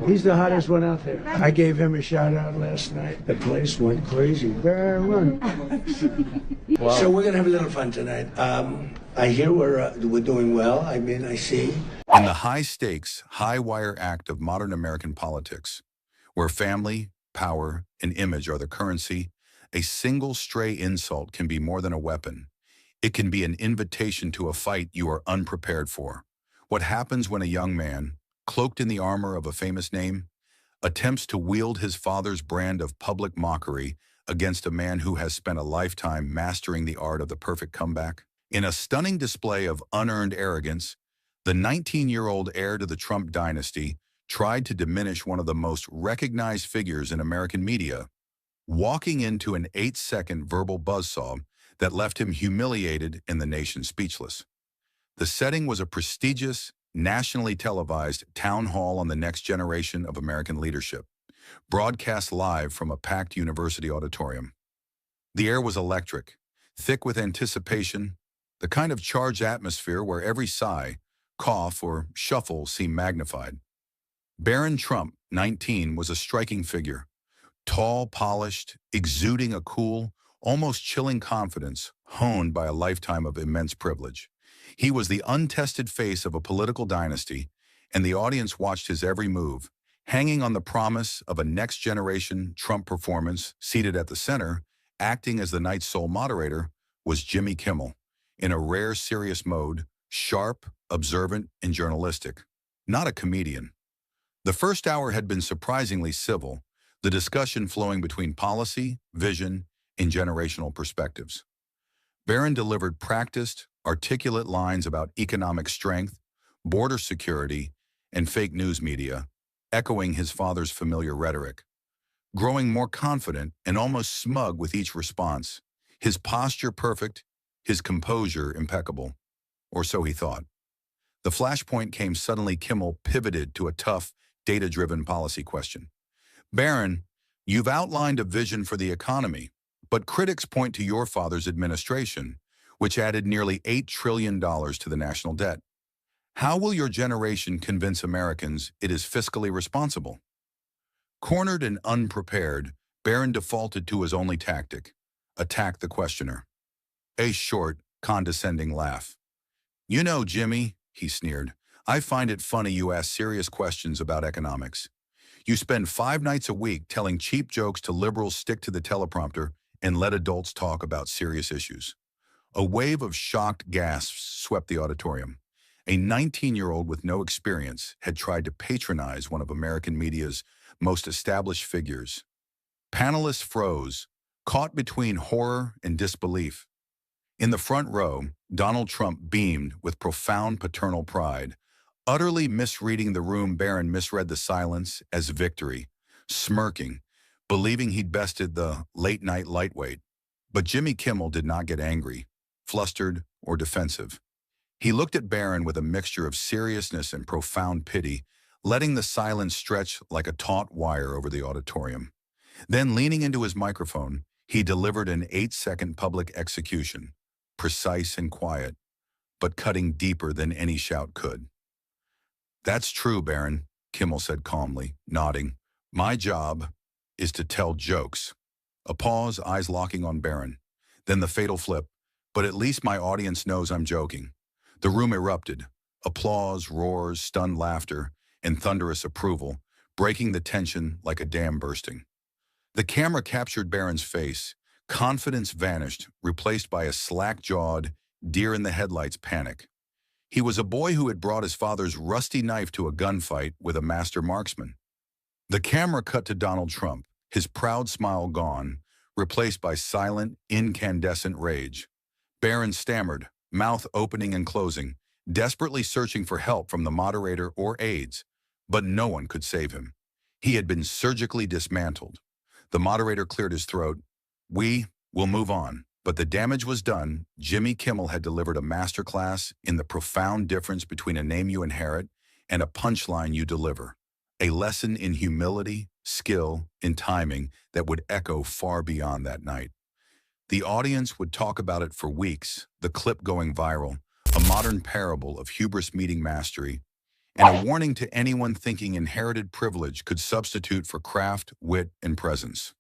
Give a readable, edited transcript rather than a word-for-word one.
He's the hottest one out there. I gave him a shout out last night. The place went crazy. Barron. Wow. So we're gonna have a little fun tonight. I hear we're doing well. I mean, I see. In the high-stakes, high-wire act of modern American politics, where family, power, and image are the currency, a single stray insult can be more than a weapon. It can be an invitation to a fight you are unprepared for. What happens when a young man, cloaked in the armor of a famous name, attempts to wield his father's brand of public mockery against a man who has spent a lifetime mastering the art of the perfect comeback? In a stunning display of unearned arrogance, the 19-year-old heir to the Trump dynasty tried to diminish one of the most recognized figures in American media, walking into an 8-second verbal buzzsaw that left him humiliated and the nation speechless. The setting was a prestigious, nationally televised town hall on the next generation of American leadership, broadcast live from a packed university auditorium. The air was electric, thick with anticipation, the kind of charged atmosphere where every sigh, cough, or shuffle seemed magnified. Barron Trump, 19, was a striking figure, tall, polished, exuding a cool, almost chilling confidence honed by a lifetime of immense privilege. He was the untested face of a political dynasty, and the audience watched his every move, hanging on the promise of a next-generation Trump performance. Seated at the center, acting as the night's sole moderator, was Jimmy Kimmel, in a rare serious mode, sharp, observant, and journalistic. Not a comedian. The first hour had been surprisingly civil, the discussion flowing between policy, vision, and generational perspectives. Barron delivered practiced, articulate lines about economic strength, border security, and fake news media, echoing his father's familiar rhetoric. Growing more confident and almost smug with each response, his posture perfect, his composure impeccable, or so he thought. The flashpoint came suddenly. Kimmel pivoted to a tough, data-driven policy question. Barron, you've outlined a vision for the economy, but critics point to your father's administration, which added nearly $8 trillion to the national debt. How will your generation convince Americans it is fiscally responsible? Cornered and unprepared, Barron defaulted to his only tactic: attack the questioner. A short, condescending laugh. You know, Jimmy, he sneered, I find it funny you ask serious questions about economics. You spend 5 nights a week telling cheap jokes to liberals, stick to the teleprompter, and let adults talk about serious issues. A wave of shocked gasps swept the auditorium. A 19-year-old with no experience had tried to patronize one of American media's most established figures. Panelists froze, caught between horror and disbelief. In the front row, Donald Trump beamed with profound paternal pride. Utterly misreading the room, Barron misread the silence as victory, smirking, believing he'd bested the late-night lightweight. But Jimmy Kimmel did not get angry, flustered, or defensive. He looked at Barron with a mixture of seriousness and profound pity, letting the silence stretch like a taut wire over the auditorium. Then, leaning into his microphone, he delivered an 8-second public execution, precise and quiet, but cutting deeper than any shout could. That's true, Barron, Kimmel said calmly, nodding. My job is to tell jokes. A pause, eyes locking on Barron. Then the fatal flip. But at least my audience knows I'm joking. The room erupted. Applause, roars, stunned laughter, and thunderous approval, breaking the tension like a dam bursting. The camera captured Barron's face. Confidence vanished, replaced by a slack-jawed, deer-in-the-headlights panic. He was a boy who had brought his father's rusty knife to a gunfight with a master marksman. The camera cut to Donald Trump, his proud smile gone, replaced by silent, incandescent rage. Barron stammered, mouth opening and closing, desperately searching for help from the moderator or aides, but no one could save him. He had been surgically dismantled. The moderator cleared his throat. We will move on. But the damage was done. Jimmy Kimmel had delivered a masterclass in the profound difference between a name you inherit and a punchline you deliver. A lesson in humility, skill, and timing that would echo far beyond that night. The audience would talk about it for weeks, the clip going viral, a modern parable of hubris meeting mastery. and a warning to anyone thinking inherited privilege could substitute for craft, wit, and presence.